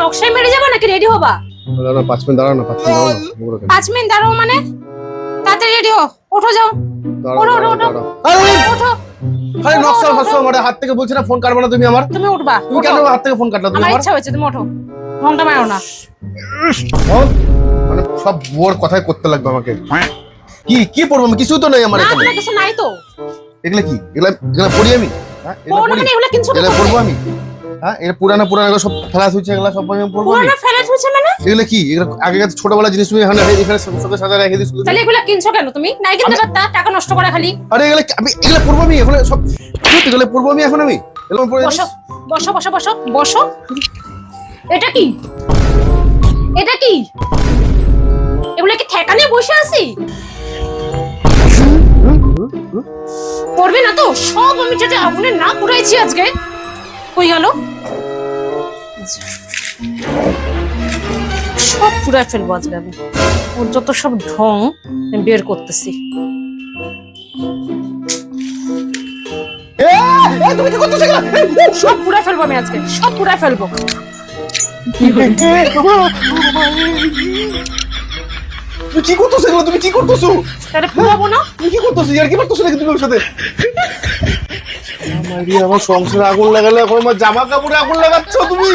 নকশায় মেরে যাবা নাকি রেডি হবা? দাঁড়াও 5 মিনিট দাঁড়াও না 5 মিনিট দাঁড়াও না 5 মিনিট দাঁড়াও মানে তাড়াতাড়ি রেডি হও, ওঠো যাও। ওঠো ওঠো। খালি নকশা ফসা আমার হাত থেকে বলছ না ফোন কাটবা না তুমি আমার। তুমি উঠবা। তুমি কেন হাত থেকে ফোন কাটলা তুমি আমার আমার? ইচ্ছা হয়েছে, তুমি ওঠো, ঘন্টা মারো না। মানে সব বোর কথাই করতে লাগবে আমাকে। কি কি পড়বো আমি? কিছু তো নাই আমার না এখানে। তোমার কিছু নাই তো। এগুলা কি? এগুলা পড়ি আমি? হ্যাঁ পড়ো না মানে এগুলা কিনছো এগুলা কোথায়? পড়বো আমি? হ্যাঁ এটা পুরানা এগুলো সব ফেলা হচ্ছে, এগুলা সব আমি পড়বো আমি? পুরোনো ফেলে হচ্ছে মানে? এগুলা কি? এগুলা আগেকার ছোটবেলা জিনিস তুমি এখানে সঙ্গে সাজা রেখে দিছো। তাহলে এগুলা কিনছো কেন তুমি? নাই কিনতে পারতা, টাকা নষ্ট করে খালি। আরে এগুলা আমি এগুলা পড়বো আমি এখন সব এগুলা পড়বো আমি এখন আমি। এগুলা পড়ে বসো বসো বসো বসো বসো। এটা কি? এটা কি? এগুলা কি ঠেকা নিয়ে বসে আছি? পড়বে না তো? সব আমি যাতে আগুনে না পুড়াইছি আজকে। কই গেল? সব পুড়াই ফেলবো আজকে আমি। ওর যত সব ঢং আমি বের করতেছি। তুমি কি করতেছ এগুলা? সব পুড়াই ফেলবো আমি আজকে, সব পুড়াই ফেলবো। তুমি কি করতেছ এগুলা? তুমি কি করতেছো? তাহলে পুড়াবো না? তুমি কি করতেছো? ইয়ার কি করতেছো নাকি তুমি ওর সাথে? আমার সংসারে আগুন লাগালে এখন আমার জামা কাপড়ে আগুন লাগাচ্ছ তুমি?